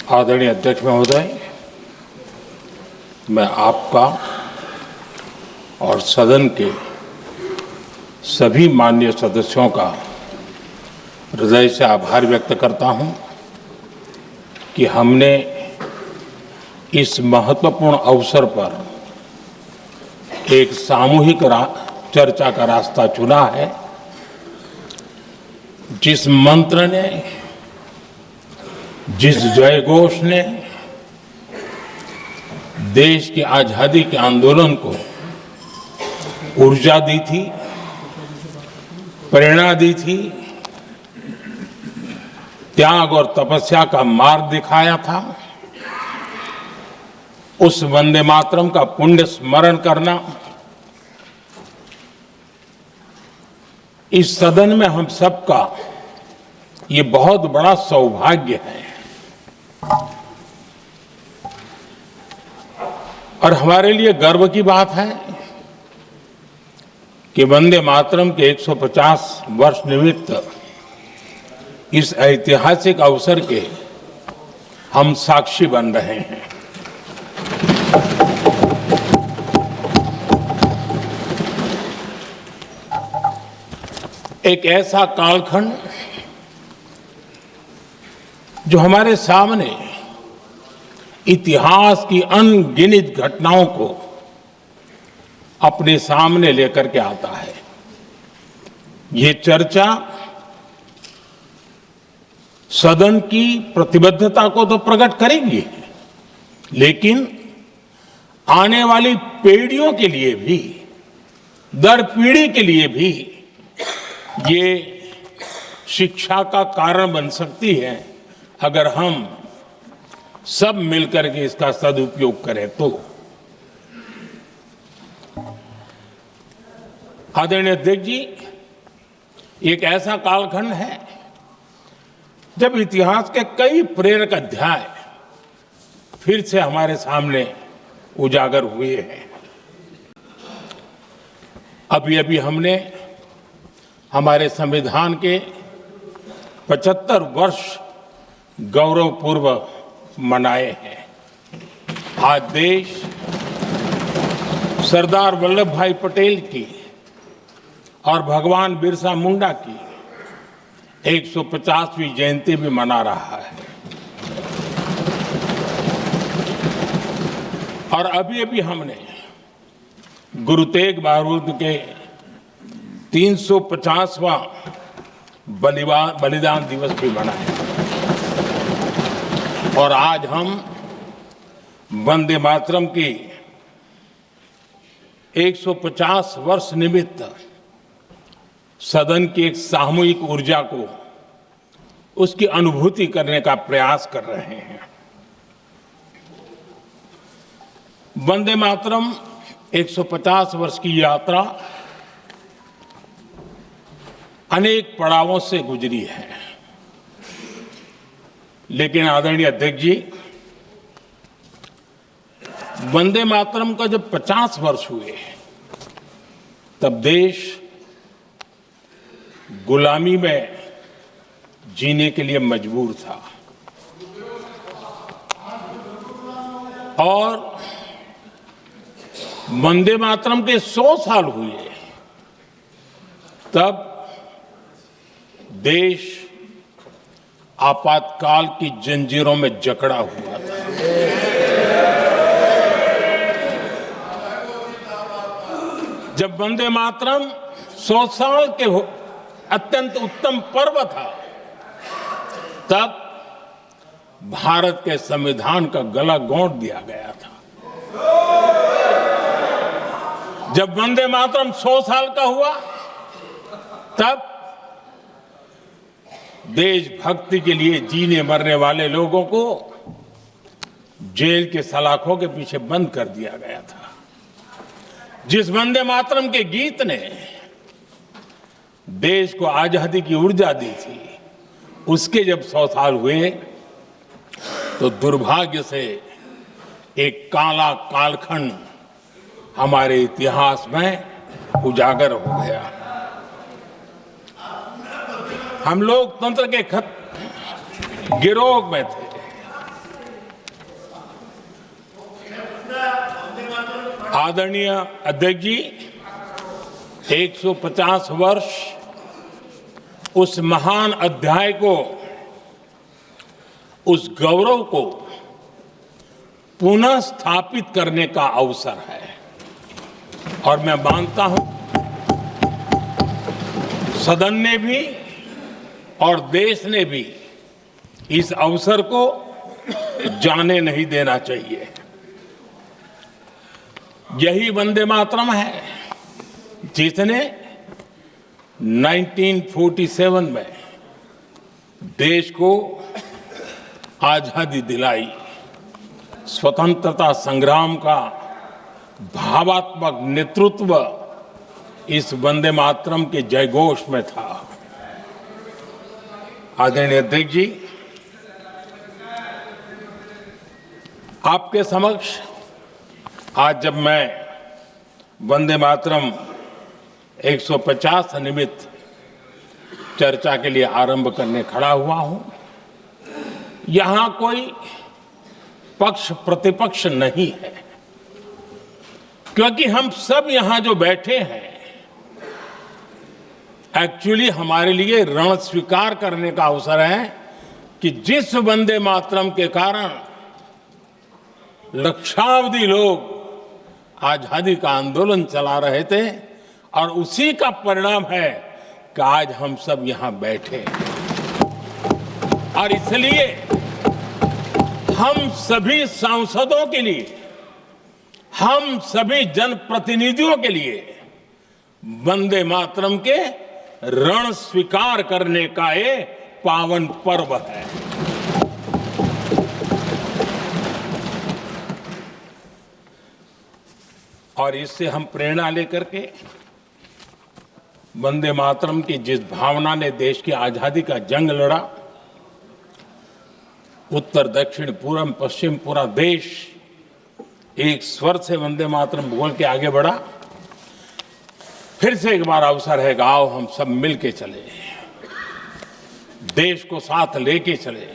आदरणीय अध्यक्ष महोदय, मैं आपका और सदन के सभी माननीय सदस्यों का हृदय से आभार व्यक्त करता हूं कि हमने इस महत्वपूर्ण अवसर पर एक सामूहिक चर्चा का रास्ता चुना है। जिस मंत्र ने, जिस जयघोष ने देश की आजादी के आंदोलन को ऊर्जा दी थी, प्रेरणा दी थी, त्याग और तपस्या का मार्ग दिखाया था, उस वंदे मातरम का पुण्य स्मरण करना इस सदन में हम सबका ये बहुत बड़ा सौभाग्य है और हमारे लिए गर्व की बात है कि वंदे मातरम के 150 वर्ष निमित्त इस ऐतिहासिक अवसर के हम साक्षी बन रहे हैं। एक ऐसा कालखंड जो हमारे सामने इतिहास की अनगिनत घटनाओं को अपने सामने लेकर के आता है। ये चर्चा सदन की प्रतिबद्धता को तो प्रकट करेगी, लेकिन आने वाली पीढ़ियों के लिए भी, दर पीढ़ी के लिए भी ये शिक्षा का कारण बन सकती है अगर हम सब मिलकर के इसका सदुपयोग करें तो। आदरणीय अध्यक्ष जी, एक ऐसा कालखंड है जब इतिहास के कई प्रेरक अध्याय फिर से हमारे सामने उजागर हुए हैं। अभी अभी हमने हमारे संविधान के 75 वर्ष गौरवपूर्वक मनाए हैं। आज देश सरदार वल्लभ भाई पटेल की और भगवान बिरसा मुंडा की 150वीं जयंती भी मना रहा है और अभी अभी हमने गुरु तेग बहादुर के 350वां बलिदान दिवस भी मनाया और आज हम वंदे मातरम की 150 वर्ष निमित्त सदन की एक सामूहिक ऊर्जा को, उसकी अनुभूति करने का प्रयास कर रहे हैं। वंदे मातरम 150 वर्ष की यात्रा अनेक पड़ावों से गुजरी है, लेकिन आदरणीय अध्यक्ष जी, वंदे मातरम का जब 50 वर्ष हुए तब देश गुलामी में जीने के लिए मजबूर था और वंदे मातरम के 100 साल हुए तब देश आपातकाल की जंजीरों में जकड़ा हुआ था। जब वंदे मातरम 100 साल के अत्यंत उत्तम पर्व था, तब भारत के संविधान का गला घोंट दिया गया था। जब वंदे मातरम 100 साल का हुआ, तब देशभक्ति के लिए जीने मरने वाले लोगों को जेल के सलाखों के पीछे बंद कर दिया गया था। जिस वंदे मातरम के गीत ने देश को आजादी की ऊर्जा दी थी, उसके जब 100 साल हुए तो दुर्भाग्य से एक काला कालखंड हमारे इतिहास में उजागर हो गया। हम लोकतंत्र के गिरोह में थे, आदरणीय अध्यक्ष जी, 150 वर्ष उस महान अध्याय को, उस गौरव को पुनः स्थापित करने का अवसर है और मैं मानता हूं सदन ने भी और देश ने भी इस अवसर को जाने नहीं देना चाहिए। यही वंदे मातरम है जिसने 1947 में देश को आजादी दिलाई। स्वतंत्रता संग्राम का भावात्मक नेतृत्व इस वंदे मातरम के जयघोष में था। आदरणीय अध्यक्ष जी, आपके समक्ष आज जब मैं वंदे मातरम 150 निमित्त चर्चा के लिए आरंभ करने खड़ा हुआ हूं, यहां कोई पक्ष प्रतिपक्ष नहीं है, क्योंकि हम सब यहां जो बैठे हैं एक्चुअली हमारे लिए रण स्वीकार करने का अवसर है कि जिस वंदे मातरम के कारण लक्षावधि लोग आजादी का आंदोलन चला रहे थे और उसी का परिणाम है कि आज हम सब यहां बैठे और इसलिए हम सभी सांसदों के लिए, हम सभी जनप्रतिनिधियों के लिए वंदे मातरम के रण स्वीकार करने का ये पावन पर्व है। और इससे हम प्रेरणा लेकर के वंदे मातरम की जिस भावना ने देश की आजादी का जंग लड़ा, उत्तर दक्षिण पूर्व पश्चिम पूरा देश एक स्वर से वंदे मातरम बोल के आगे बढ़ा। फिर से एक बार अवसर है, आओ हम सब मिल के चले, देश को साथ लेके चले।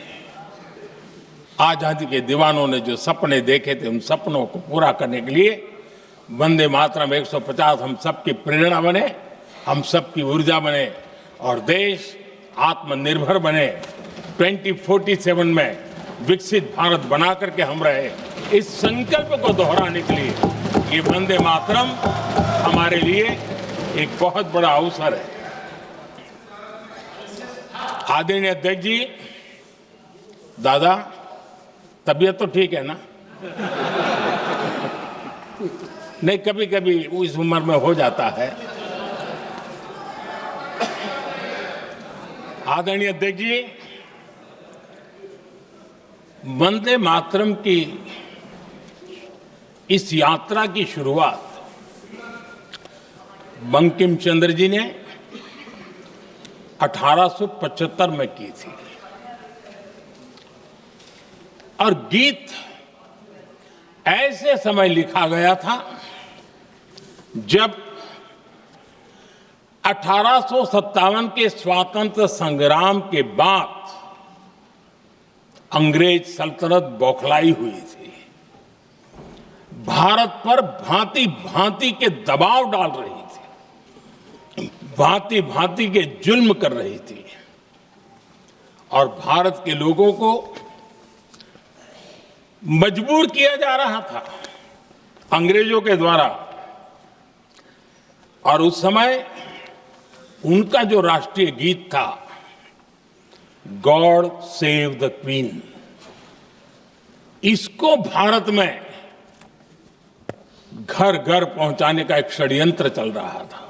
आजादी के दीवानों ने जो सपने देखे थे उन सपनों को पूरा करने के लिए वंदे मातरम 150 हम सबकी प्रेरणा बने, हम सबकी ऊर्जा बने और देश आत्मनिर्भर बने। 2047 में विकसित भारत बना करके हम रहे, इस संकल्प को दोहराने के लिए ये वंदे मातरम हमारे लिए एक बहुत बड़ा अवसर है। आदरणीय अध्यक्ष जी, दादा तबीयत तो ठीक है ना? नहीं, कभी कभी इस उम्र में हो जाता है। आदरणीय अध्यक्ष जी, वंदे मातरम की इस यात्रा की शुरुआत बंकिम चंद्र जी ने 1875 में की थी और गीत ऐसे समय लिखा गया था जब 1857 के स्वातंत्र संग्राम के बाद अंग्रेज सल्तनत बौखलाई हुई थी, भारत पर भांति भांति के दबाव डाल रही थी, भांति भांति के जुल्म कर रही थी और भारत के लोगों को मजबूर किया जा रहा था अंग्रेजों के द्वारा। और उस समय उनका जो राष्ट्रीय गीत था, गॉड सेव द क्वीन, इसको भारत में घर घर पहुंचाने का एक षड्यंत्र चल रहा था।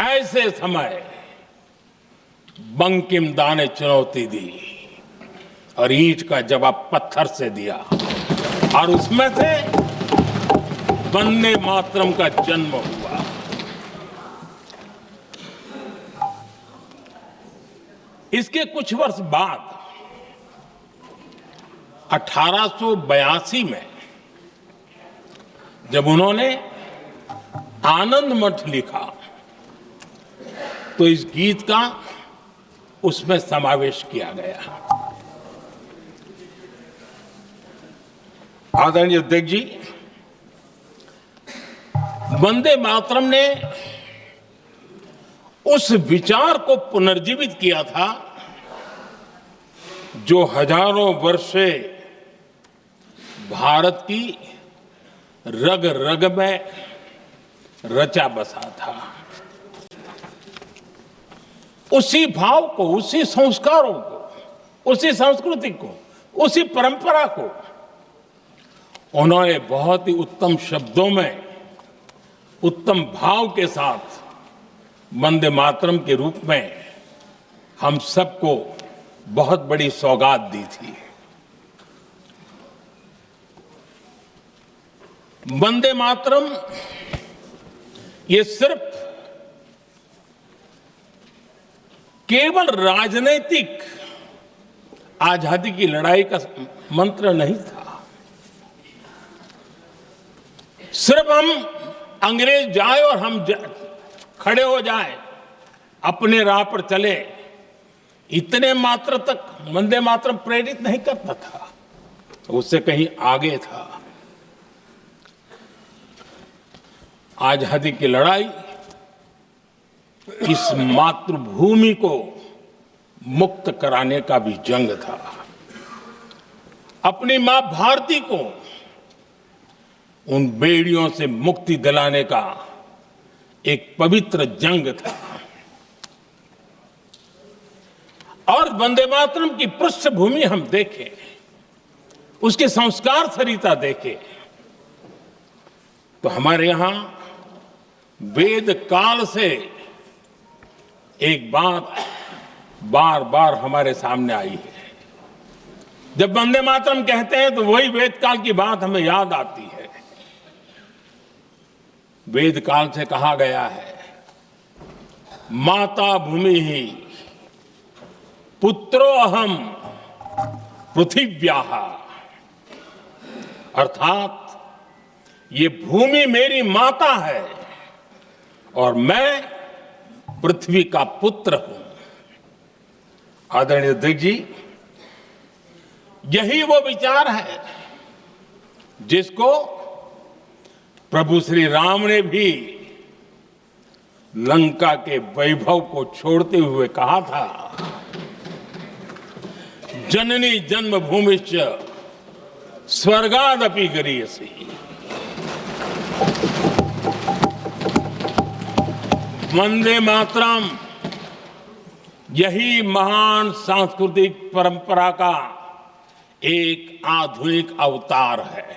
ऐसे समय बंकिम दा ने चुनौती दी और ईंट का जवाब पत्थर से दिया और उसमें से वंदे मातरम का जन्म हुआ। इसके कुछ वर्ष बाद 1882 में जब उन्होंने आनंद मठ लिखा तो इस गीत का उसमें समावेश किया गया। आदरणीय अध्यक्ष जी, वंदे मातरम ने उस विचार को पुनर्जीवित किया था जो हजारों वर्ष से भारत की रग रग में रचा बसा था। उसी भाव को, उसी संस्कारों को, उसी संस्कृति को, उसी परंपरा को उन्होंने बहुत ही उत्तम शब्दों में, उत्तम भाव के साथ वंदे मातरम के रूप में हम सबको बहुत बड़ी सौगात दी थी। वंदे मातरम ये सिर्फ केवल राजनीतिक आजादी की लड़ाई का मंत्र नहीं था। सिर्फ हम अंग्रेज जाए और हम खड़े हो जाए, अपने राह पर चले, इतने मात्र तक वंदे मातरम प्रेरित नहीं करता था, उससे कहीं आगे था। आजादी की लड़ाई इस मातृभूमि को मुक्त कराने का भी जंग था। अपनी मां भारती को उन बेड़ियों से मुक्ति दिलाने का एक पवित्र जंग था। और वंदे मातरम की पृष्ठभूमि हम देखें, उसके संस्कार सरिता देखें, तो हमारे यहां वेद काल से एक बात बार बार हमारे सामने आई है। जब वंदे मातरम कहते हैं तो वही वेद काल की बात हमें याद आती है। वेद काल से कहा गया है, माता भूमि ही पुत्रो अहम पृथिव्याः, अर्थात ये भूमि मेरी माता है और मैं पृथ्वी का पुत्र हूं। आदरणीय अध्यक्ष जी, यही वो विचार है जिसको प्रभु श्री राम ने भी लंका के वैभव को छोड़ते हुए कहा था, जननी जन्मभूमिश्च स्वर्गादपि गरीयसी। वंदे मातरम यही महान सांस्कृतिक परंपरा का एक आधुनिक अवतार है।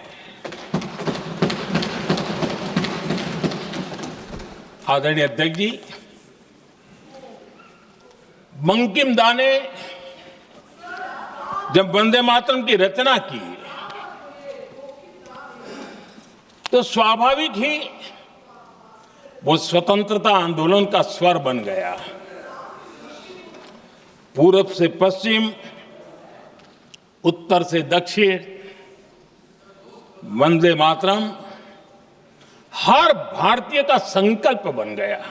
आदरणीय अध्यक्ष जी, बंकिम दा ने जब वंदे मातरम की रचना की तो स्वाभाविक ही वो स्वतंत्रता आंदोलन का स्वर बन गया। पूरब से पश्चिम, उत्तर से दक्षिण, वंदे मातरम हर भारतीय का संकल्प बन गया।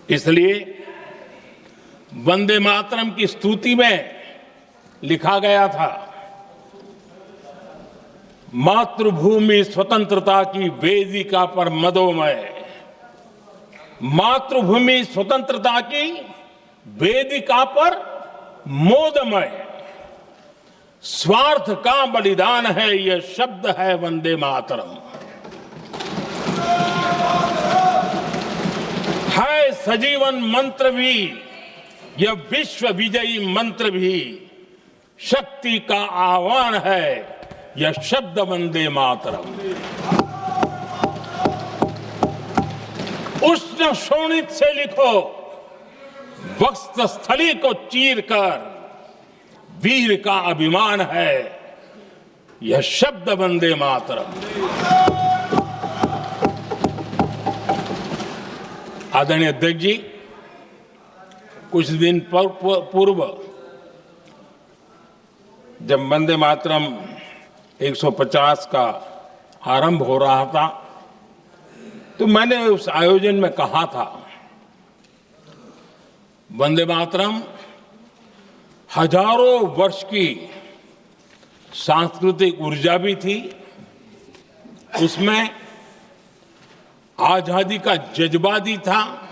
इसलिए वंदे मातरम की स्तुति में लिखा गया था, मातृभूमि स्वतंत्रता की वेदिका पर मदोमय, मातृभूमि स्वतंत्रता की वेदिका पर मोदमय, स्वार्थ का बलिदान है यह शब्द है वंदे मातरम। है सजीवन मंत्र भी यह विश्व विजयी मंत्र भी, शक्ति का आह्वान है यह शब्द वंदे मातरम। उष्ण शोणित से लिखो, वक्षस्थली को चीरकर, वीर का अभिमान है यह शब्द वंदे मातरम। आदरणीय अध्यक्ष जी, कुछ दिन पूर्व जब वंदे मातरम 150 का आरंभ हो रहा था तो मैंने उस आयोजन में कहा था, वंदे मातरम हजारों वर्ष की सांस्कृतिक ऊर्जा भी थी, उसमें आजादी का जज्बा भी था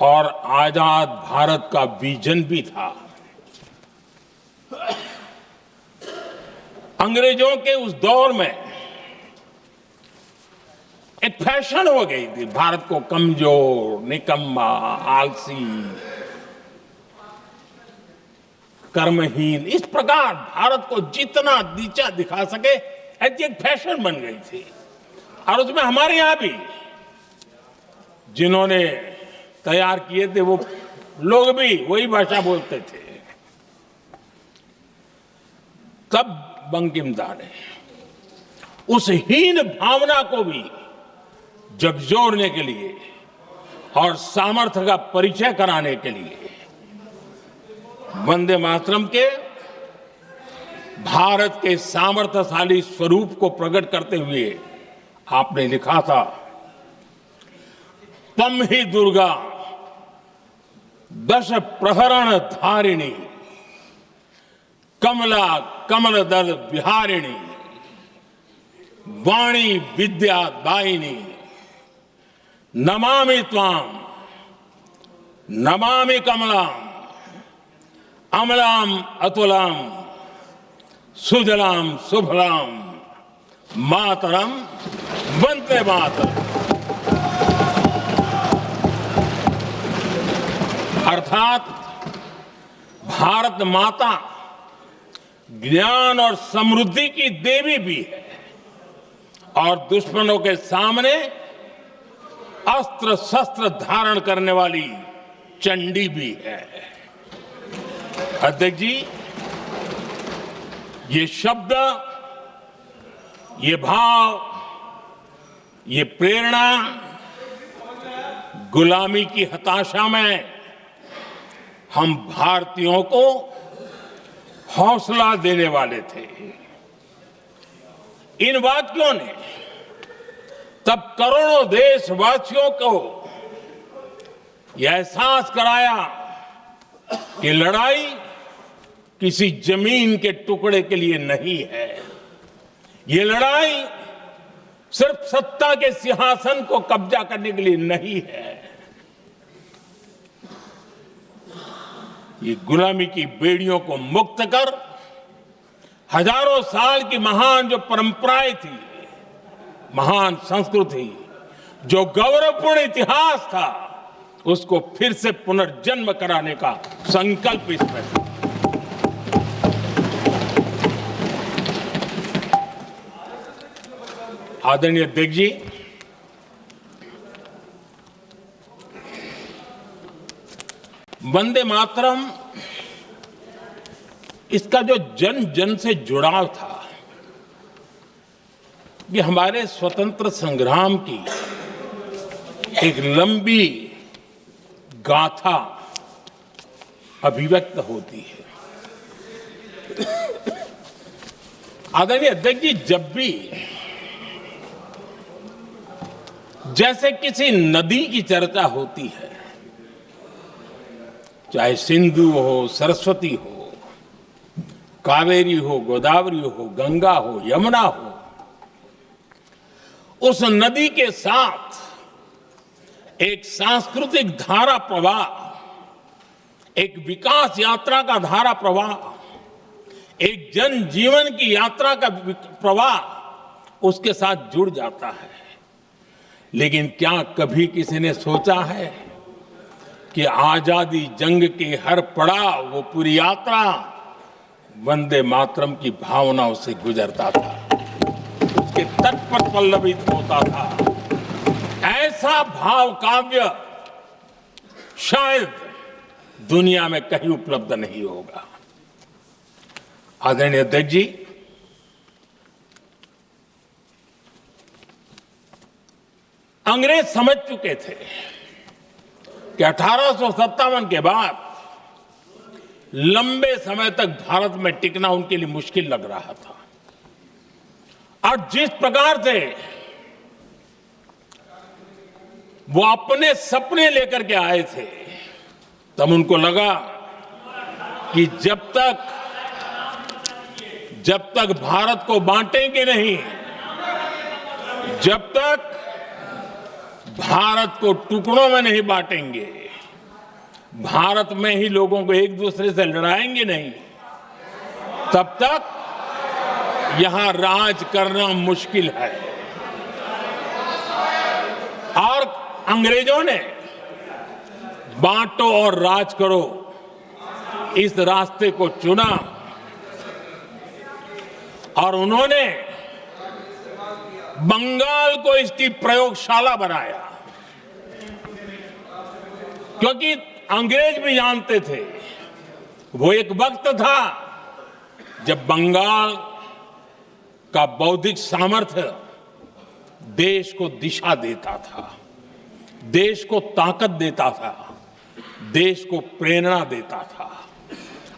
और आजाद भारत का विजन भी था। अंग्रेजों के उस दौर में एक फैशन हो गई थी भारत को कमजोर, निकम्मा, आलसी, कर्महीन, इस प्रकार भारत को जितना नीचा दिखा सके ऐसी एक फैशन बन गई थी। और उसमें हमारे यहां भी जिन्होंने तैयार किए थे वो लोग भी वही भाषा बोलते थे। तब बंकिमदा ने उस हीन भावना को भी झकझोरने के लिए और सामर्थ्य का परिचय कराने के लिए वंदे मातरम के भारत के सामर्थ्यशाली स्वरूप को प्रकट करते हुए आपने लिखा था, तम ही दुर्गा दश प्रहरण धारिणी, कमला कमल दल विहारिणी, वाणी विद्या दायिनी, नमामि त्वाम नमामि कमलाम, अमलाम अतुलाम, सुजलाम सुफलाम, मातरम वंदे मातरम। अर्थात भारत माता ज्ञान और समृद्धि की देवी भी है और दुश्मनों के सामने अस्त्र शस्त्र धारण करने वाली चंडी भी है। अध्यक्ष जी, ये शब्द, ये भाव, ये प्रेरणा गुलामी की हताशा में हम भारतीयों को हौसला देने वाले थे। इन वाक्यों ने तब करोड़ों देशवासियों को यह एहसास कराया कि लड़ाई किसी जमीन के टुकड़े के लिए नहीं है। ये लड़ाई सिर्फ सत्ता के सिंहासन को कब्जा करने के लिए नहीं है। ये गुलामी की बेड़ियों को मुक्त कर हजारों साल की महान जो परंपराएं थी, महान संस्कृति, जो गौरवपूर्ण इतिहास था, उसको फिर से पुनर्जन्म कराने का संकल्प इसमें था। आदरणीय अध्यक्ष जी, वंदे मातरम, इसका जो जन जन से जुड़ाव था, ये हमारे स्वतंत्र संग्राम की एक लंबी गाथा अभिव्यक्त होती है। आदरणीय अध्यक्ष जी, जब भी जैसे किसी नदी की चर्चा होती है, चाहे सिंधु हो, सरस्वती हो, कावेरी हो, गोदावरी हो, गंगा हो, यमुना हो, उस नदी के साथ एक सांस्कृतिक धारा प्रवाह, एक विकास यात्रा का धारा प्रवाह, एक जन जीवन की यात्रा का प्रवाह उसके साथ जुड़ जाता है। लेकिन क्या कभी किसी ने सोचा है कि आजादी जंग के हर पड़ाव, वो पूरी यात्रा वंदे मातरम की भावनाओं से गुजरता था, उसके तट पर पल्लवित होता था। ऐसा भाव काव्य शायद दुनिया में कहीं उपलब्ध नहीं होगा। आदरणीय अध्यक्ष जी, अंग्रेज समझ चुके थे कि 1857 के बाद लंबे समय तक भारत में टिकना उनके लिए मुश्किल लग रहा था। और जिस प्रकार से वो अपने सपने लेकर के आए थे, तब उनको लगा कि जब तक भारत को बांटेंगे नहीं, जब तक भारत को टुकड़ों में नहीं बांटेंगे, भारत में ही लोगों को एक दूसरे से लड़ाएंगे नहीं, तब तक यहां राज करना मुश्किल है। और अंग्रेजों ने बांटो और राज करो इस रास्ते को चुना और उन्होंने बंगाल को इसकी प्रयोगशाला बनाया, क्योंकि अंग्रेज भी जानते थे वो एक वक्त था जब बंगाल का बौद्धिक सामर्थ्य देश को दिशा देता था, देश को ताकत देता था, देश को प्रेरणा देता था।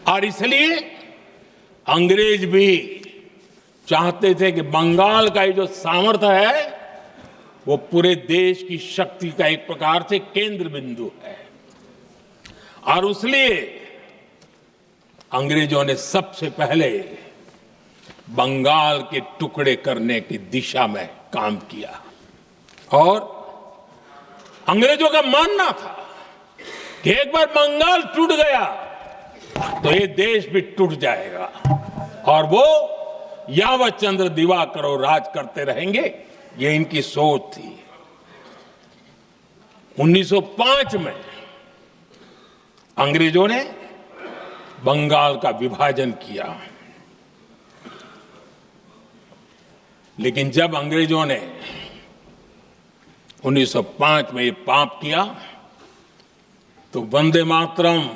और इसलिए अंग्रेज भी चाहते थे कि बंगाल का ये जो सामर्थ्य है वो पूरे देश की शक्ति का एक प्रकार से केंद्र बिंदु है। और इसलिए अंग्रेजों ने सबसे पहले बंगाल के टुकड़े करने की दिशा में काम किया। और अंग्रेजों का मानना था कि एक बार बंगाल टूट गया तो ये देश भी टूट जाएगा और वो यावत चंद्र दिवाकरो राज करते रहेंगे, ये इनकी सोच थी। 1905 में अंग्रेजों ने बंगाल का विभाजन किया, लेकिन जब अंग्रेजों ने 1905 में ये पाप किया तो वंदे मातरम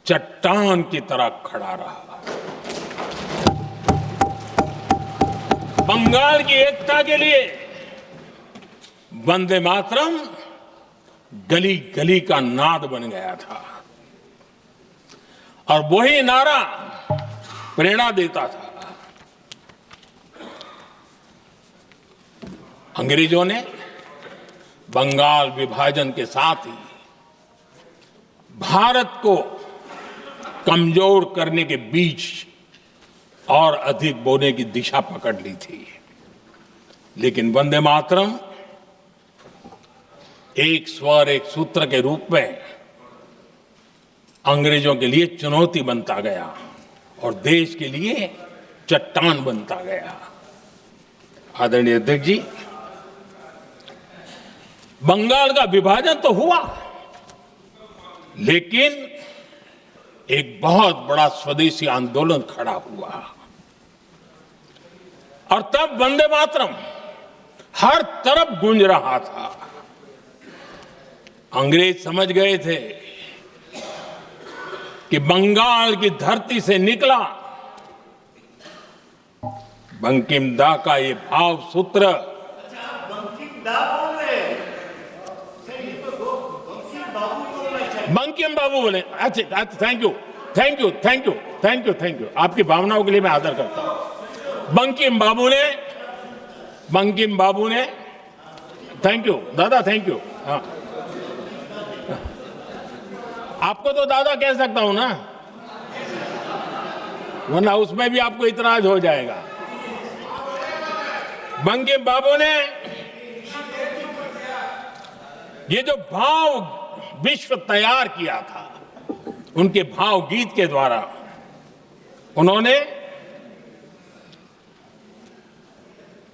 चट्टान की तरह खड़ा रहा। बंगाल की एकता के लिए वंदे मातरम गली गली का नाद बन गया था और वही नारा प्रेरणा देता था। अंग्रेजों ने बंगाल विभाजन के साथ ही भारत को कमजोर करने के बीच और अधिक बोने की दिशा पकड़ ली थी, लेकिन वंदे मातरम एक स्वर एक सूत्र के रूप में अंग्रेजों के लिए चुनौती बनता गया और देश के लिए चट्टान बनता गया। आदरणीय अध्यक्ष जी, बंगाल का विभाजन तो हुआ, लेकिन एक बहुत बड़ा स्वदेशी आंदोलन खड़ा हुआ और तब वंदे मातरम हर तरफ गूंज रहा था। अंग्रेज समझ गए थे कि बंगाल की धरती से निकला बंकिम दा का ये भाव सूत्र, बंकिम बाबू बोले। अच्छा, thank you thank you thank you thank you thank you, आपकी भावनाओं के लिए मैं आदर करता हूं। बंकिम बाबू ने थैंक यू दादा, थैंक यू। हाँ, आपको तो दादा कह सकता हूं ना, वरना उसमें भी आपको इतराज हो जाएगा। बंकिम बाबू ने ये जो भाव विश्व तैयार किया था, उनके भाव गीत के द्वारा उन्होंने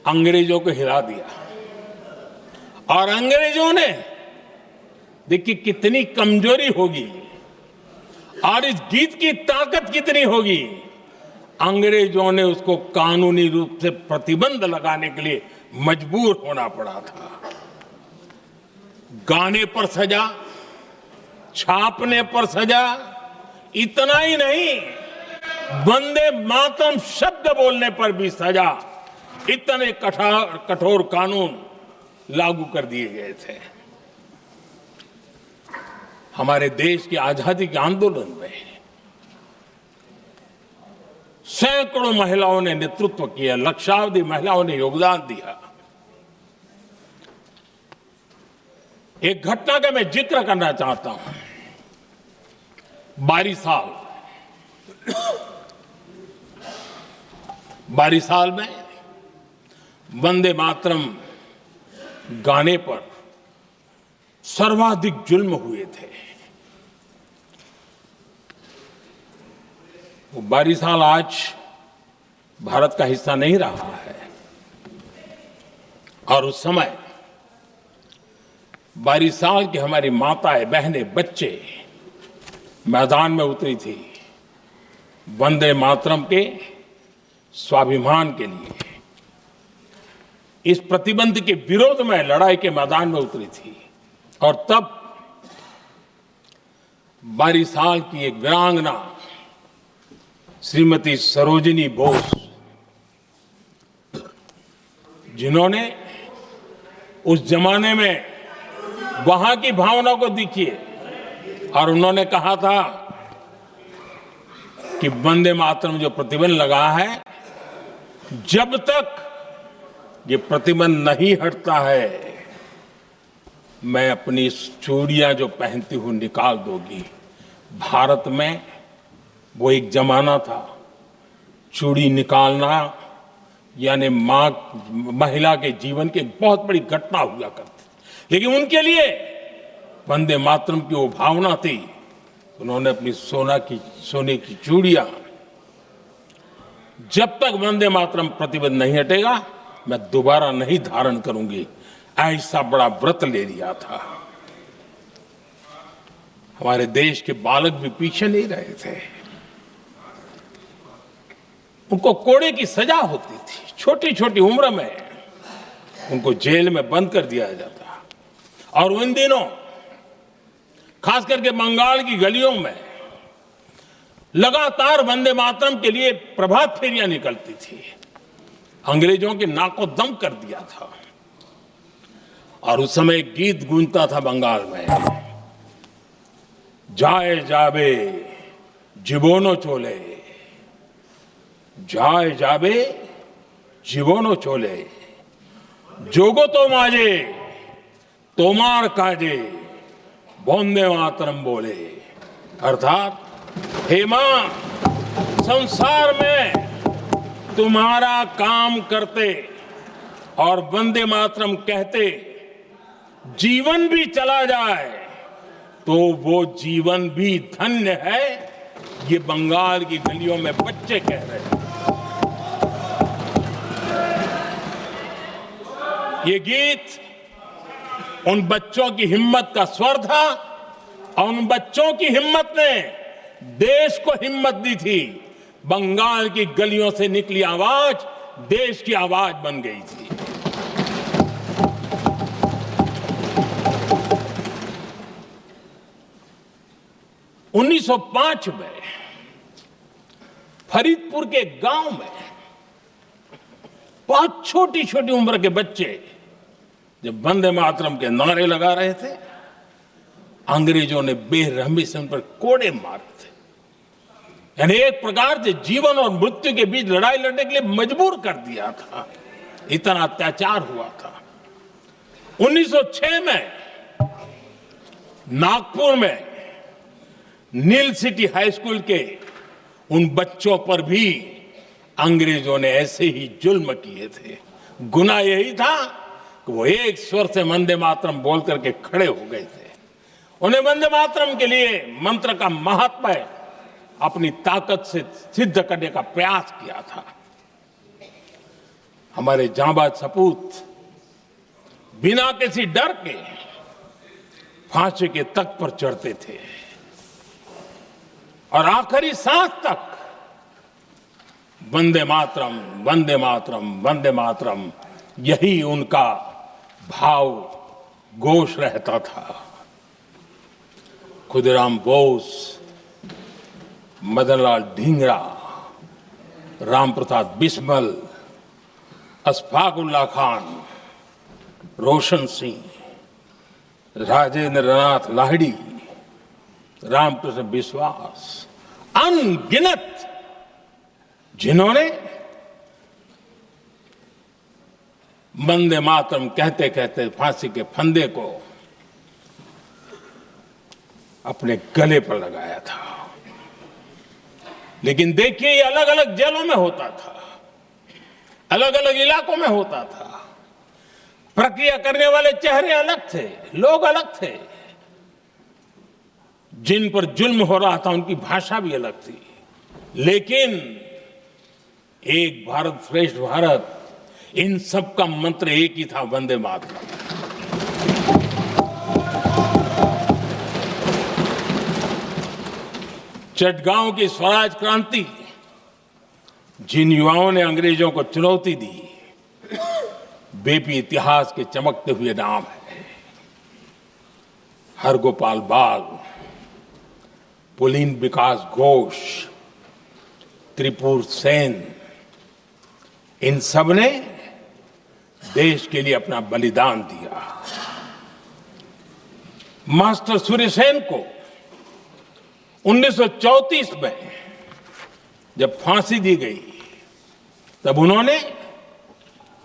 अंग्रेजों को हिला दिया। और अंग्रेजों ने देखिए कितनी कमजोरी होगी और इस गीत की ताकत कितनी होगी, अंग्रेजों ने उसको कानूनी रूप से प्रतिबंध लगाने के लिए मजबूर होना पड़ा था। गाने पर सजा, छापने पर सजा, इतना ही नहीं वंदे मातरम शब्द बोलने पर भी सजा, इतने कठोर कानून लागू कर दिए गए थे। हमारे देश की आजादी के आंदोलन में सैकड़ों महिलाओं ने नेतृत्व किया, लक्षावधि महिलाओं ने योगदान दिया। एक घटना का मैं जिक्र करना चाहता हूं। 22 साल में वंदे मातरम गाने पर सर्वाधिक जुल्म हुए थे। वो बारिशाल आज भारत का हिस्सा नहीं रहा है और उस समय बारिशाल की हमारी माताएं, बहनें, बच्चे मैदान में उतरी थी वंदे मातरम के स्वाभिमान के लिए। इस प्रतिबंध के विरोध में लड़ाई के मैदान में उतरी थी और तब बारिशाल की एक वीरांगना श्रीमती सरोजिनी बोस, जिन्होंने उस जमाने में वहां की भावना को देखिए और उन्होंने कहा था कि वंदे मातरम जो प्रतिबंध लगा है, जब तक ये प्रतिबंध नहीं हटता है मैं अपनी चूड़ियां जो पहनती हूं निकाल दोगी। भारत में वो एक जमाना था, चूड़ी निकालना यानी महिला के जीवन की बहुत बड़ी घटना हुआ करती, लेकिन उनके लिए वंदे मातरम की वो भावना थी। उन्होंने अपनी सोने की चूड़ियां, जब तक वंदे मातरम प्रतिबंध नहीं हटेगा मैं दोबारा नहीं धारण करूंगी, ऐसा बड़ा व्रत ले लिया था। हमारे देश के बालक भी पीछे नहीं रहे थे। उनको कोड़े की सजा होती थी, छोटी छोटी उम्र में उनको जेल में बंद कर दिया जाता। और उन दिनों खास करके बंगाल की गलियों में लगातार वंदे मातरम के लिए प्रभात फेरियां निकलती थी। अंग्रेजों के नाक को दम कर दिया था। और उस समय एक गीत गूंजता था बंगाल में, जाए जाबे जीवनो चोले, जाए जाबे जीवनो चोले, जोगो तो माजे तोमार काजे वंदे मातरम बोले। अर्थात हे मां, संसार में तुम्हारा काम करते और वंदे मातरम कहते जीवन भी चला जाए तो वो जीवन भी धन्य है। ये बंगाल की गलियों में बच्चे कह रहे हैं। ये गीत उन बच्चों की हिम्मत का स्वर था और उन बच्चों की हिम्मत ने देश को हिम्मत दी थी। बंगाल की गलियों से निकली आवाज देश की आवाज बन गई थी। उन्नीस 1905 में फरीदपुर के गांव में बहुत छोटी छोटी उम्र के बच्चे जब वंदे मातरम के नारे लगा रहे थे, अंग्रेजों ने बेरहमी से उन पर कोड़े मारे थे। यानी एक प्रकार से जीवन और मृत्यु के बीच लड़ाई लड़ने के लिए मजबूर कर दिया था। इतना अत्याचार हुआ था। 1906 में नागपुर में नील सिटी हाई स्कूल के उन बच्चों पर भी अंग्रेजों ने ऐसे ही जुल्म किए थे। गुनाह यही था कि वो एक स्वर से वंदे मातरम बोल करके खड़े हो गए थे। उन्हें वंदे मातरम के लिए मंत्र का महात्म्य अपनी ताकत से सिद्ध करने का प्रयास किया था। हमारे जांबाज सपूत बिना किसी डर के फांसी के तख्त पर चढ़ते थे और आखिरी सांस तक वंदे मातरम, वंदे मातरम, वंदे मातरम, यही उनका भाव घोष रहता था। खुदीराम बोस, मदनलाल ढींगरा, राम प्रसाद बिस्मल, अशफाकुल्ला खान, रोशन सिंह, राजेंद्र नाथ लाहिड़ी, रामकृष्ण विश्वास, अनगिनत जिन्होंने वंदे मातरम कहते कहते फांसी के फंदे को अपने गले पर लगाया था। लेकिन देखिए, ये अलग अलग जेलों में होता था, अलग अलग इलाकों में होता था। प्रक्रिया करने वाले चेहरे अलग थे, लोग अलग थे, जिन पर जुल्म हो रहा था उनकी भाषा भी अलग थी, लेकिन एक भारत श्रेष्ठ भारत, इन सब का मंत्र एक ही था, वंदे मातरम। चटगांव की स्वराज क्रांति, जिन युवाओं ने अंग्रेजों को चुनौती दी, वे भी इतिहास के चमकते हुए नाम है। हरगोपाल बाग, पुलिन विकास घोष, त्रिपुर सेन, इन सब ने देश के लिए अपना बलिदान दिया। मास्टर सूर्यसेन को 1934 में जब फांसी दी गई, तब उन्होंने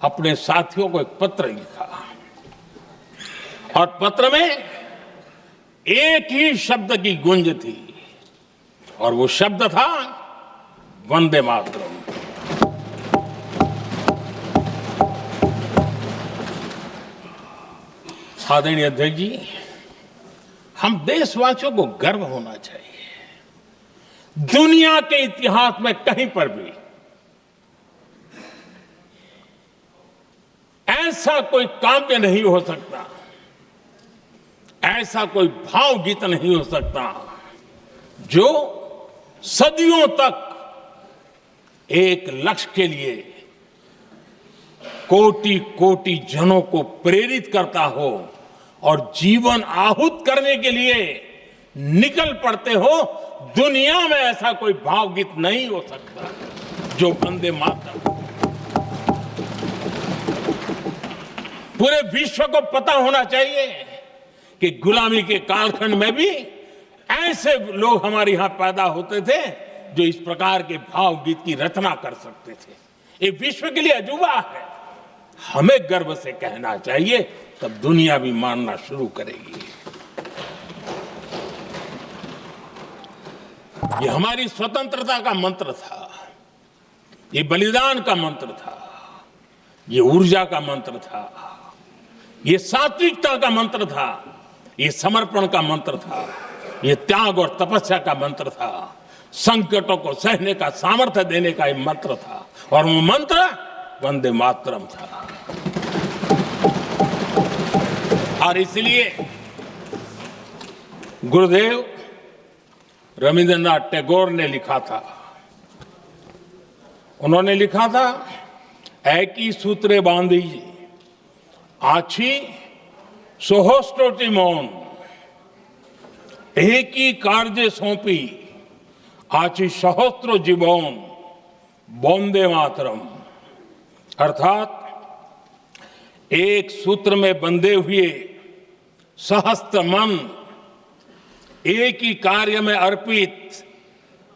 अपने साथियों को एक पत्र लिखा और पत्र में एक ही शब्द की गूंज थी और वो शब्द था वंदे मातरम। आदरणीय अध्यक्ष जी, हम देशवासियों को गर्व होना चाहिए। दुनिया के इतिहास में कहीं पर भी ऐसा कोई काव्य नहीं हो सकता, ऐसा कोई भावगीत नहीं हो सकता जो सदियों तक एक लक्ष्य के लिए कोटि कोटि जनों को प्रेरित करता हो और जीवन आहूत करने के लिए निकल पड़ते हो। दुनिया में ऐसा कोई भावगीत नहीं हो सकता जो वंदे मातरम। पूरे विश्व को पता होना चाहिए कि गुलामी के कालखंड में भी ऐसे लोग हमारे यहां पैदा होते थे जो इस प्रकार के भावगीत की रचना कर सकते थे। ये विश्व के लिए अजूबा है, हमें गर्व से कहना चाहिए, तब दुनिया भी मानना शुरू करेगी। ये हमारी स्वतंत्रता का मंत्र था, ये बलिदान का मंत्र था, ये ऊर्जा का मंत्र था, ये सात्विकता का मंत्र था, ये समर्पण का मंत्र था, ये त्याग और तपस्या का मंत्र था, संकटों को सहने का सामर्थ्य देने का ये मंत्र था, और वो मंत्र वंदे मातरम था। और इसलिए गुरुदेव रविंद्रनाथ टैगोर ने लिखा था, उन्होंने लिखा था, एकी सूत्रे बांधी आछी सोहोस्टोटी मौन, एक ही कार्य सौंपी आछी सहस्त्रो जीवन वंदे मातरम। अर्थात एक सूत्र में बंधे हुए सहस्त्र मन, एक ही कार्य में अर्पित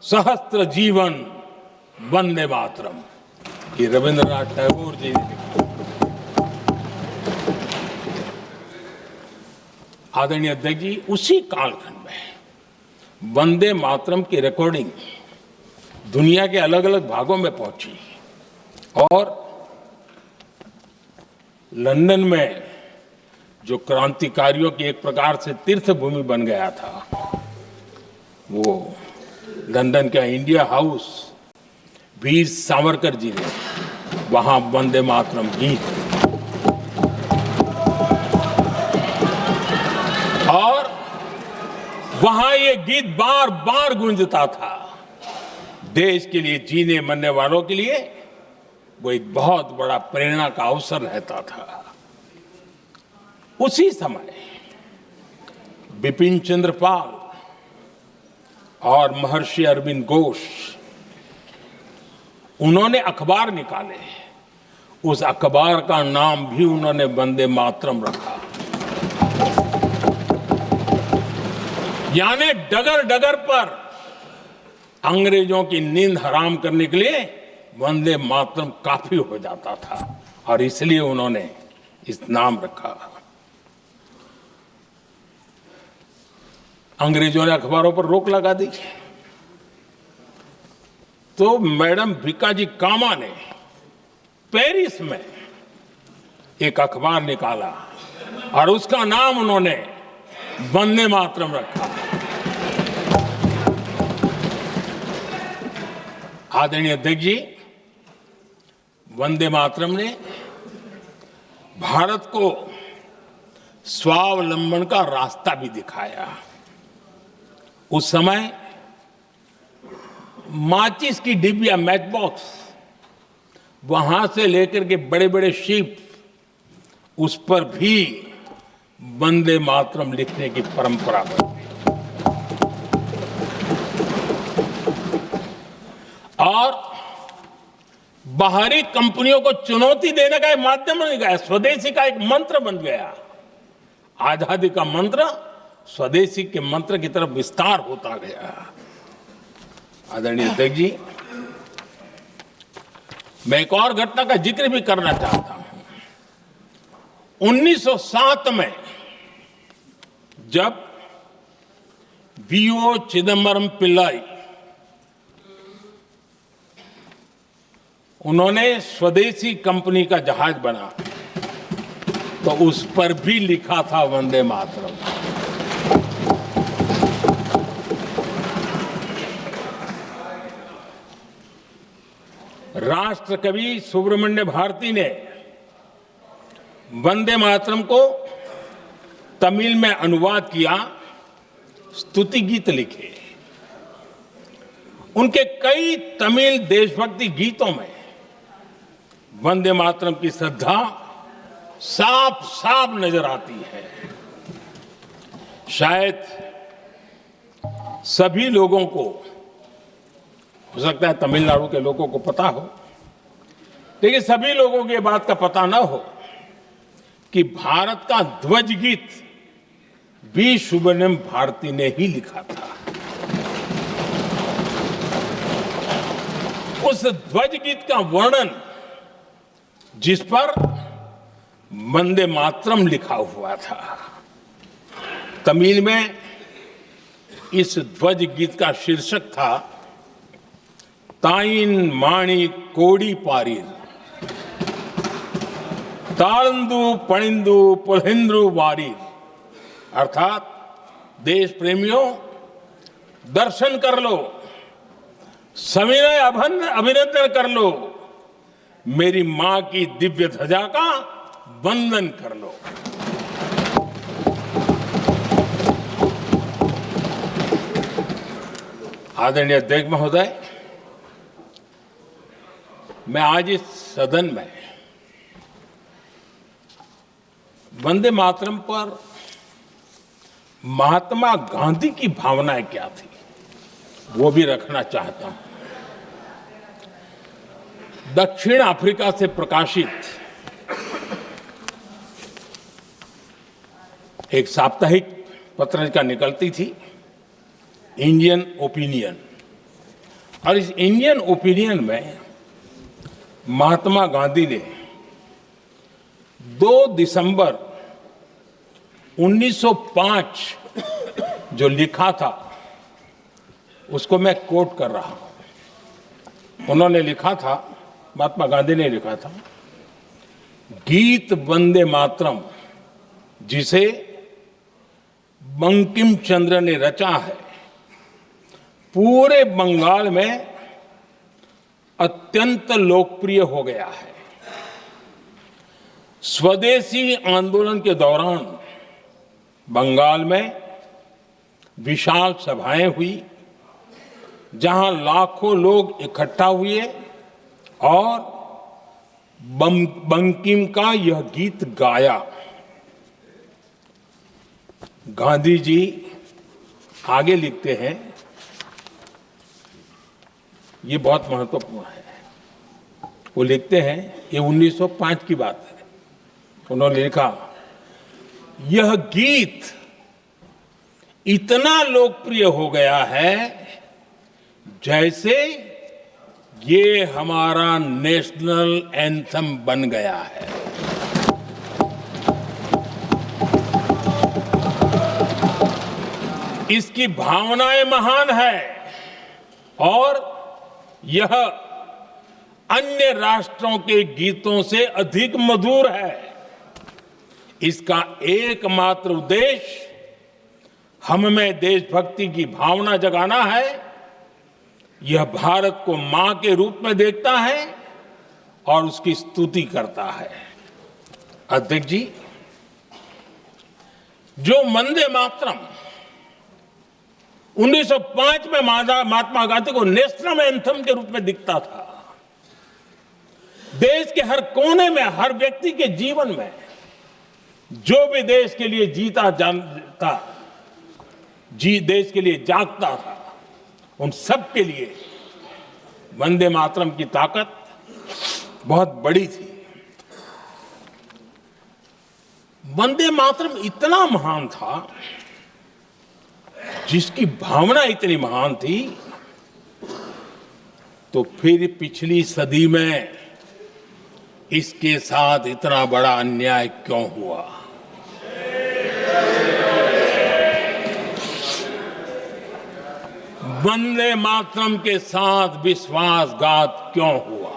सहस्त्र जीवन वंदे मातरम। ये रविंद्रनाथ टैगोर जी ने लिखा। आदरणीय अध्यक्ष जी, उसी कालखंड में वंदे मातरम की रिकॉर्डिंग दुनिया के अलग अलग भागों में पहुंची और लंदन में जो क्रांतिकारियों की एक प्रकार से तीर्थ भूमि बन गया था, वो लंदन का इंडिया हाउस, वीर सावरकर जी ने वहां वंदे मातरम गीत, और वहां ये गीत बार बार गूंजता था। देश के लिए जीने मरने वालों के लिए वो एक बहुत बड़ा प्रेरणा का अवसर रहता था। उसी समय बिपिन चंद्र पाल और महर्षि अरविंद घोष, उन्होंने अखबार निकाले, उस अखबार का नाम भी उन्होंने वंदे मातरम रखा। यानी डगर डगर पर अंग्रेजों की नींद हराम करने के लिए वंदे मातरम काफी हो जाता था, और इसलिए उन्होंने इस नाम रखा। अंग्रेजों ने अखबारों पर रोक लगा दी, तो मैडम भिकाजी कामा ने पेरिस में एक अखबार निकाला और उसका नाम उन्होंने वंदे मातरम रखा। आदरणीय अध्यक्ष जी, वंदे मातरम ने भारत को स्वावलंबन का रास्ता भी दिखाया। उस समय माचिस की डिबिया, मैच बॉक्स, वहां से लेकर के बड़े बड़े शिप, उस पर भी वंदे मातरम लिखने की परंपरा बनी और बाहरी कंपनियों को चुनौती देने का एक माध्यम बन गया, स्वदेशी का एक मंत्र बन गया। आजादी का मंत्र स्वदेशी के मंत्र की तरफ विस्तार होता गया। आदरणीय अध्यक्ष जी, मैं एक और घटना का जिक्र भी करना चाहता हूं। 1907 में जब वीओ चिदम्बरम पिल्लाई उन्होंने स्वदेशी कंपनी का जहाज बना तो उस पर भी लिखा था वंदे मातरम। राष्ट्रकवि सुब्रमण्य भारती ने वंदे मातरम को तमिल में अनुवाद किया, स्तुति गीत लिखे। उनके कई तमिल देशभक्ति गीतों में वंदे मातरम की श्रद्धा साफ साफ नजर आती है। शायद सभी लोगों को, हो सकता है तमिलनाडु के लोगों को पता हो, लेकिन सभी लोगों को ये बात का पता न हो कि भारत का ध्वज गीत वी सुब्रमण्यम भारती ने ही लिखा था। उस ध्वज गीत का वर्णन, जिस पर वंदे मातरम लिखा हुआ था, तमिल में इस ध्वज गीत का शीर्षक था ताइन माणी कोडी पारीर, तालंदु पणिंदु पुलहिंद्रु वारीर। अर्थात देश प्रेमियों, दर्शन कर लो, सविनय अभिनंदन कर लो, मेरी मां की दिव्य ध्वजा का वंदन कर लो। आदरणीय अध्यक्ष महोदय, मैं आज इस सदन में वंदे मातरम पर महात्मा गांधी की भावनाएं क्या थी वो भी रखना चाहता हूं। दक्षिण अफ्रीका से प्रकाशित एक साप्ताहिक पत्रिका निकलती थी, इंडियन ओपिनियन, और इस इंडियन ओपिनियन में महात्मा गांधी ने 2 दिसंबर 1905 जो लिखा था उसको मैं कोट कर रहा हूं। उन्होंने लिखा था, महात्मा गांधी ने लिखा था, गीत वंदे मातरम जिसे बंकिम चंद्र ने रचा है, पूरे बंगाल में अत्यंत लोकप्रिय हो गया है। स्वदेशी आंदोलन के दौरान बंगाल में विशाल सभाएं हुई, जहां लाखों लोग इकट्ठा हुए और बंकिम का यह गीत गाया। गांधी जी आगे लिखते हैं, ये बहुत महत्वपूर्ण है। वो लिखते हैं, ये 1905 की बात है। उन्होंने लिखा, यह गीत इतना लोकप्रिय हो गया है जैसे ये हमारा नेशनल एंथम बन गया है। इसकी भावनाएं महान है और यह अन्य राष्ट्रों के गीतों से अधिक मधुर है। इसका एकमात्र उद्देश्य हम में देशभक्ति की भावना जगाना है। यह भारत को मां के रूप में देखता है और उसकी स्तुति करता है। अध्यक्ष जी, जो वंदे मातरम 1905 में महात्मा गांधी को नेशनल एंथम के रूप में दिखता था, देश के हर कोने में, हर व्यक्ति के जीवन में जो भी देश के लिए जीता जानता, देश के लिए जागता था, उन सब के लिए वंदे मातरम की ताकत बहुत बड़ी थी। वंदे मातरम इतना महान था, जिसकी भावना इतनी महान थी, तो फिर पिछली सदी में इसके साथ इतना बड़ा अन्याय क्यों हुआ? वंदे मातरम के साथ विश्वासघात क्यों हुआ?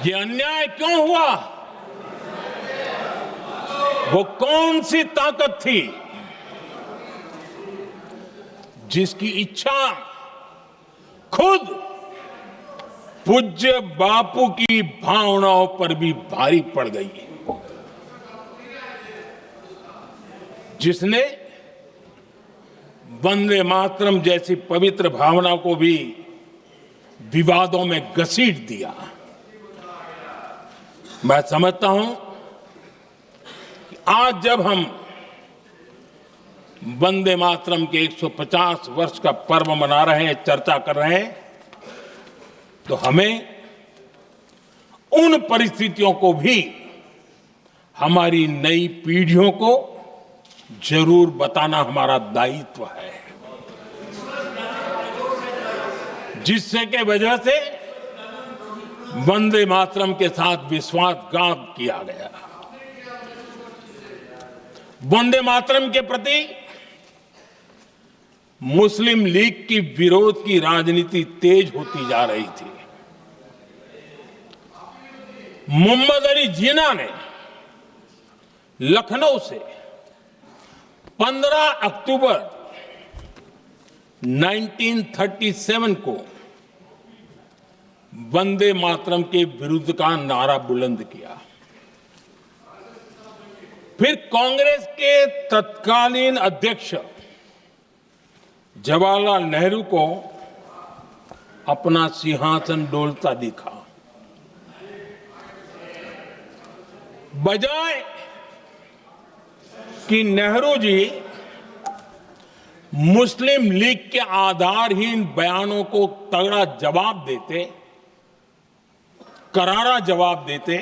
ये अन्याय क्यों हुआ? वो कौन सी ताकत थी जिसकी इच्छा खुद पूज्य बापू की भावनाओं पर भी भारी पड़ गई, जिसने वंदे मातरम जैसी पवित्र भावना को भी विवादों में घसीट दिया। मैं समझता हूं कि आज जब हम वंदे मातरम के 150 वर्ष का पर्व मना रहे हैं, चर्चा कर रहे हैं, तो हमें उन परिस्थितियों को भी हमारी नई पीढ़ियों को जरूर बताना हमारा दायित्व है, जिससे के वजह से वंदे मातरम के साथ विश्वासघात किया गया। वंदे मातरम के प्रति मुस्लिम लीग की विरोध की राजनीति तेज होती जा रही थी। मोहम्मद अली जिन्ना ने लखनऊ से 15 अक्टूबर 1937 को वंदे मातरम के विरुद्ध का नारा बुलंद किया। फिर कांग्रेस के तत्कालीन अध्यक्ष जवाहरलाल नेहरू को अपना सिंहासन डोलता दिखा। बजाय कि नेहरू जी मुस्लिम लीग के आधारहीन बयानों को तगड़ा जवाब देते, करारा जवाब देते,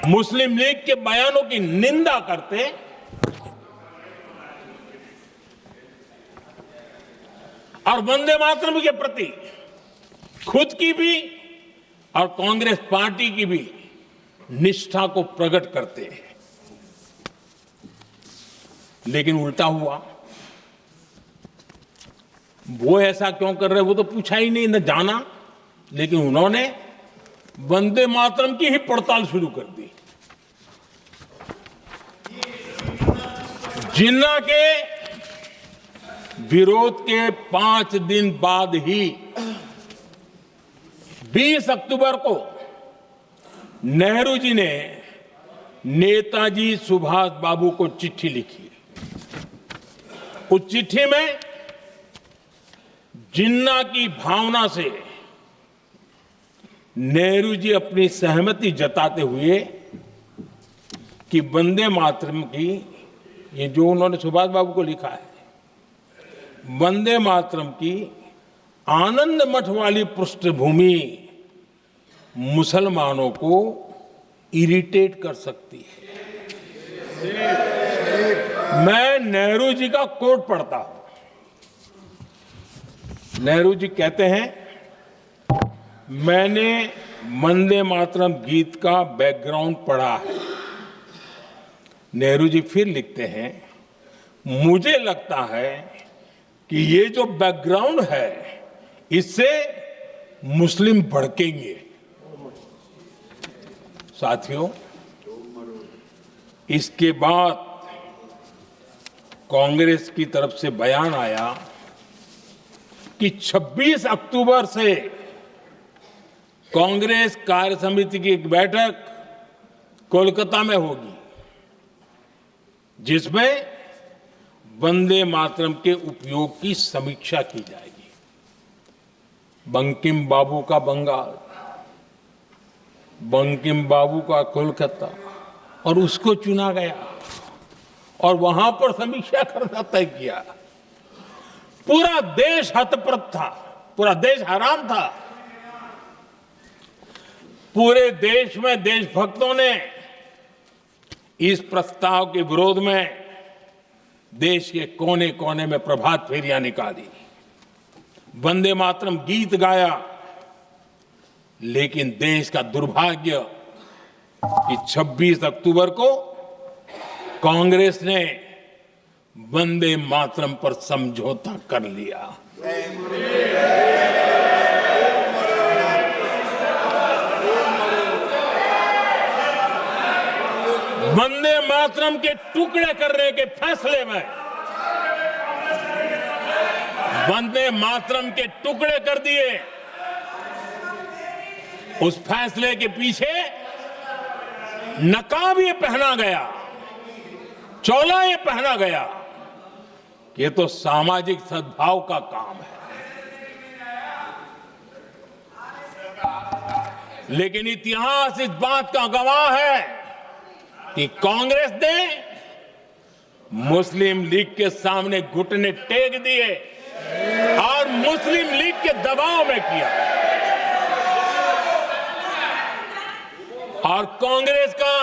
मुस्लिम लीग के बयानों की निंदा करते, और वंदे मातरम के प्रति खुद की भी और कांग्रेस पार्टी की भी निष्ठा को प्रकट करते हैं। लेकिन उल्टा हुआ। वो ऐसा क्यों कर रहे, वो तो पूछा ही नहीं, न जाना। लेकिन उन्होंने वंदे मातरम की ही पड़ताल शुरू कर दी। जिन्ना के विरोध के 5 दिन बाद ही 20 अक्टूबर को नेहरू जी ने नेताजी सुभाष बाबू को चिट्ठी लिखी। उस चिट्ठी में जिन्ना की भावना से नेहरू जी अपनी सहमति जताते हुए कि वंदे मातरम की, ये जो उन्होंने सुभाष बाबू को लिखा है, वंदे मातरम की आनंद मठ वाली पृष्ठभूमि मुसलमानों को इरिटेट कर सकती है। मैं नेहरू जी का कोट पढ़ता हूं। नेहरू जी कहते हैं, मैंने वंदे मातरम गीत का बैकग्राउंड पढ़ा है। नेहरू जी फिर लिखते हैं, मुझे लगता है कि ये जो बैकग्राउंड है, इससे मुस्लिम भड़केंगे। साथियों, इसके बाद कांग्रेस की तरफ से बयान आया कि 26 अक्टूबर से कांग्रेस कार्य समिति की एक बैठक कोलकाता में होगी, जिसमें वंदे मातरम के उपयोग की समीक्षा की जाएगी। बंकिम बाबू का बंगाल, बंकिम बाबू का कोलकाता, और उसको चुना गया और वहां पर समीक्षा करना तय किया। पूरा देश हतप्रभ था, पूरा देश हैरान था। पूरे देश में देशभक्तों ने इस प्रस्ताव के विरोध में देश के कोने कोने में प्रभात फेरियां निकाली, वंदे मातरम गीत गाया। लेकिन देश का दुर्भाग्य कि 26 अक्टूबर को कांग्रेस ने वंदे मातरम पर समझौता कर लिया। वंदे मातरम के टुकड़े करने के फैसले में, वंदे मातरम के टुकड़े कर दिए। उस फैसले के पीछे नकाब ये पहना गया, चोला ये पहना गया कि ये तो सामाजिक सद्भाव का काम है। लेकिन इतिहास इस बात का गवाह है कि कांग्रेस ने मुस्लिम लीग के सामने घुटने टेक दिए और मुस्लिम लीग के दबाव में किया। और कांग्रेस का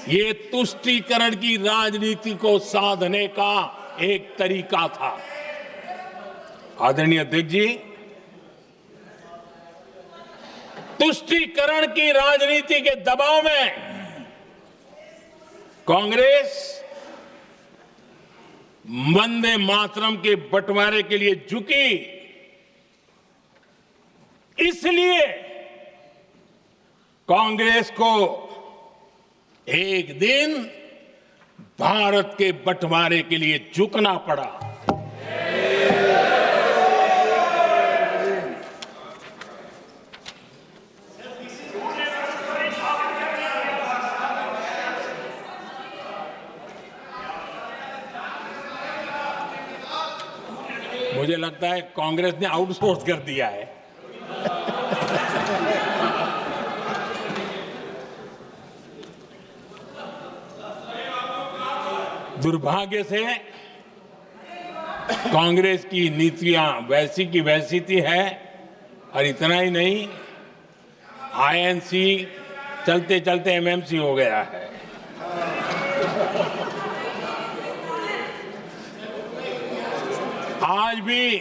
ये तुष्टीकरण की राजनीति को साधने का एक तरीका था। आदरणीय अध्यक्ष जी, तुष्टीकरण की राजनीति के दबाव में कांग्रेस वंदे मातरम के बंटवारे के लिए झुकी। इसलिए कांग्रेस को एक दिन भारत के बंटवारे के लिए झुकना पड़ा। मुझे लगता है कांग्रेस ने आउटसोर्स कर दिया है। दुर्भाग्य से कांग्रेस की नीतियां वैसी की वैसी थी है, और इतना ही नहीं, आईएनसी चलते चलते एमएमसी हो गया है। आज भी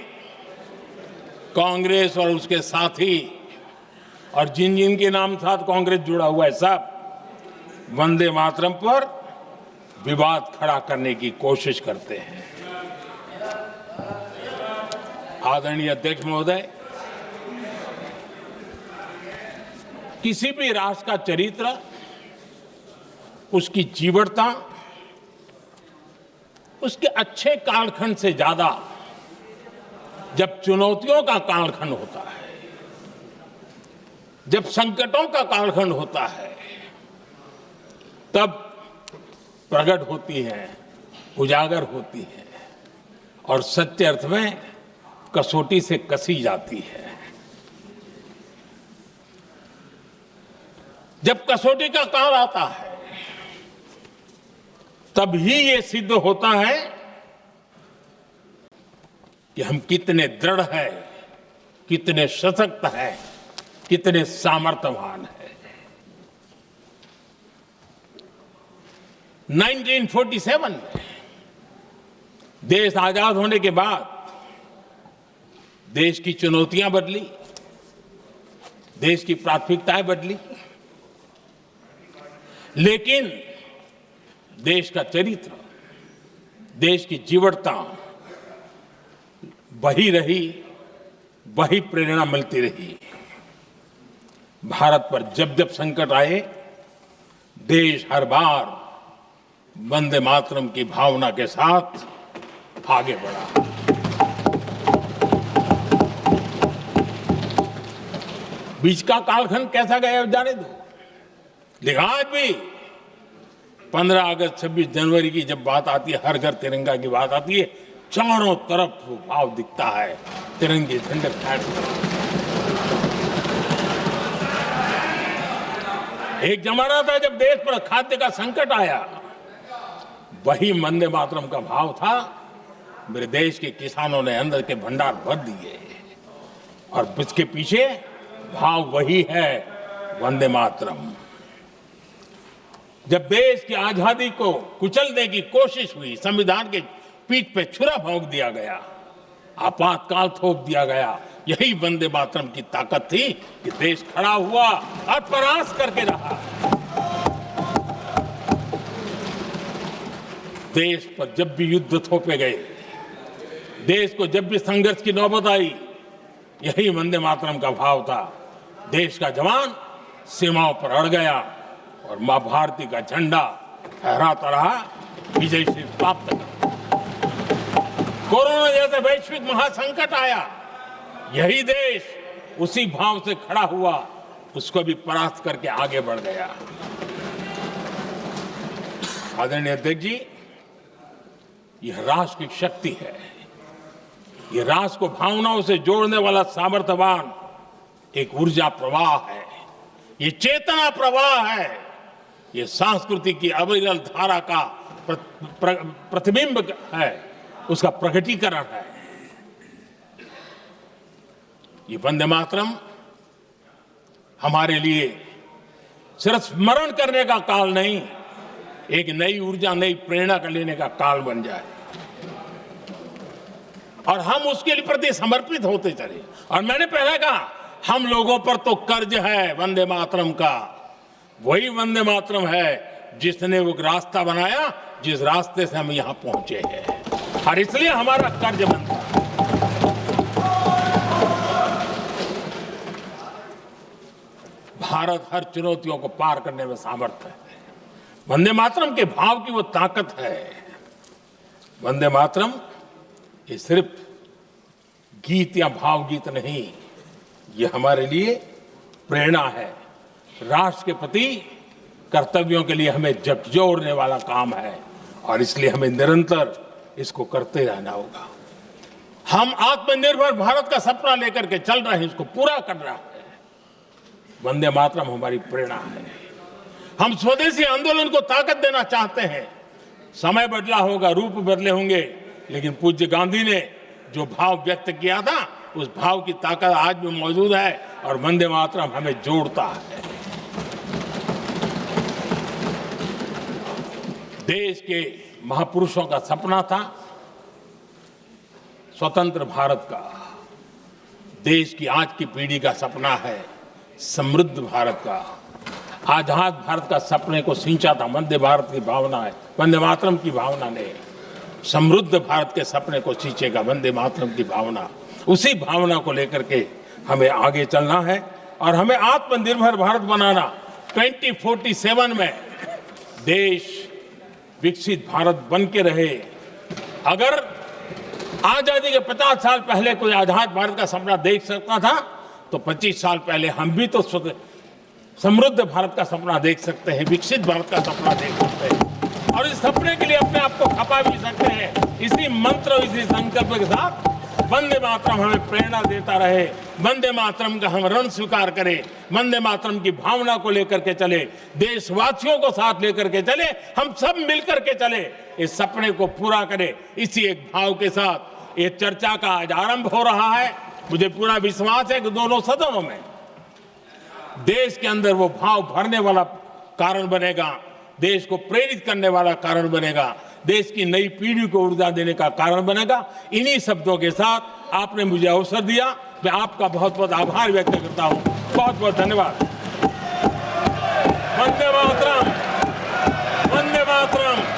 कांग्रेस और उसके साथी और जिन जिन के नाम साथ कांग्रेस जुड़ा हुआ है, सब वंदे मातरम पर विवाद खड़ा करने की कोशिश करते हैं। आदरणीय अध्यक्ष महोदय, किसी भी राष्ट्र का चरित्र, उसकी जीवटता, उसके अच्छे कालखंड से ज्यादा जब चुनौतियों का कालखंड होता है, जब संकटों का कालखंड होता है, तब प्रकट होती है, उजागर होती है और सच्चे अर्थ में कसौटी से कसी जाती है। जब कसौटी का काल आता है, तब ही ये सिद्ध होता है कि हम कितने दृढ़ हैं, कितने सशक्त हैं, कितने सामर्थ्यवान हैं। 1947 में देश आजाद होने के बाद देश की चुनौतियां बदली, देश की प्राथमिकताएं बदली, लेकिन देश का चरित्र, देश की जीवटता वही रही, वही प्रेरणा मिलती रही। भारत पर जब जब संकट आए, देश हर बार वंदे मातरम की भावना के साथ आगे बढ़ा। बीच का कालखंड कैसा गया जाने दो, लेकिन आज भी 15 अगस्त 26 जनवरी की जब बात आती है, हर घर तिरंगा की बात आती है, चारों तरफ वो भाव दिखता है, तिरंगे झंडे फहराते। एक जमाना था जब देश पर खाद्य का संकट आया, वही वंदे मातरम का भाव था। मेरे देश के किसानों ने अंदर के भंडार भर दिए और इसके पीछे भाव वही है, वंदे मातरम। जब देश की आजादी को कुचलने की कोशिश हुई, संविधान के पीठ पे छुरा भोंक दिया गया, आपातकाल थोप दिया गया, यही वंदे मातरम की ताकत थी कि देश खड़ा हुआ और प्रयास करके रहा। देश पर जब भी युद्ध थोपे गए, देश को जब भी संघर्ष की नौबत आई, यही वंदे मातरम का भाव था। देश का जवान सीमाओं पर अड़ गया और मां भारती का झंडा फहराता रहा, विजय से प्राप्त कर। कोरोना जैसे वैश्विक महासंकट आया, यही देश उसी भाव से खड़ा हुआ, उसको भी परास्त करके आगे बढ़ गया। आदरणीय अध्यक्ष जी, यह राष्ट्र की शक्ति है, यह राष्ट्र को भावनाओं से जोड़ने वाला सामर्थ्यवान एक ऊर्जा प्रवाह है, ये चेतना प्रवाह है, ये संस्कृति की अविरल धारा का प्रतिबिंब है, उसका प्रकटीकरण है। ये वंदे मातरम हमारे लिए सिर्फ स्मरण करने का काल नहीं, एक नई ऊर्जा, नई प्रेरणा का लेने का काल बन जाए और हम उसके लिए प्रति समर्पित होते चले। और मैंने पहले कहा, हम लोगों पर तो कर्ज है वंदे मातरम का। वही वंदे मातरम है जिसने वो रास्ता बनाया, जिस रास्ते से हम यहां पहुंचे हैं, और इसलिए हमारा कर्ज बनता है। भारत हर चुनौतियों को पार करने में सामर्थ है। वंदे मातरम के भाव की वो ताकत है। वंदे मातरम ये सिर्फ गीत या भावगीत नहीं, ये हमारे लिए प्रेरणा है। राष्ट्र के प्रति कर्तव्यों के लिए हमें झकझोरने वाला काम है और इसलिए हमें निरंतर इसको करते रहना होगा। हम आत्मनिर्भर भारत का सपना लेकर के चल रहे हैं, इसको पूरा कर रहा है। वंदे मातरम हमारी प्रेरणा है। हम स्वदेशी आंदोलन को ताकत देना चाहते हैं। समय बदला होगा, रूप बदले होंगे, लेकिन पूज्य गांधी ने जो भाव व्यक्त किया था, उस भाव की ताकत आज भी मौजूद है और वंदे मातरम हमें जोड़ता है। देश के महापुरुषों का सपना था स्वतंत्र भारत का। देश की आज की पीढ़ी का सपना है समृद्ध भारत का। आजाद भारत का सपने को सिंचा था वंदे भारत की भावना है, वंदे मातरम की भावना ने। समृद्ध भारत के सपने को सिंचेगा वंदे मातरम की भावना। उसी भावना को लेकर के हमें आगे चलना है और हमें आत्मनिर्भर भारत बनाना। 2047 में देश विकसित भारत बन के रहे। अगर आजादी के 50 साल पहले कोई आजाद भारत का सपना देख सकता था, तो 25 साल पहले हम भी तो समृद्ध भारत का सपना देख सकते हैं, विकसित भारत का सपना देख सकते हैं और इस सपने के लिए अपने आप को खपा भी सकते हैं। इसी मंत्र, इसी संकल्प के साथ वंदे मातरम हमें प्रेरणा देता रहे। वंदे मातरम का हम ऋण स्वीकार करें, वंदे मातरम की भावना को लेकर के चले, देशवासियों को साथ लेकर के चले, हम सब मिलकर के चले, इस सपने को पूरा करें। इसी एक भाव के साथ ये चर्चा का आज आरंभ हो रहा है। मुझे पूरा विश्वास है कि दोनों सदनों में देश के अंदर वो भाव भरने वाला कारण बनेगा, देश को प्रेरित करने वाला कारण बनेगा, देश की नई पीढ़ी को ऊर्जा देने का कारण बनेगा। इन्हीं शब्दों के साथ आपने मुझे अवसर दिया, मैं आपका बहुत बहुत आभार व्यक्त करता हूं। बहुत बहुत धन्यवाद। वंदे मातरम, वंदे मातरम।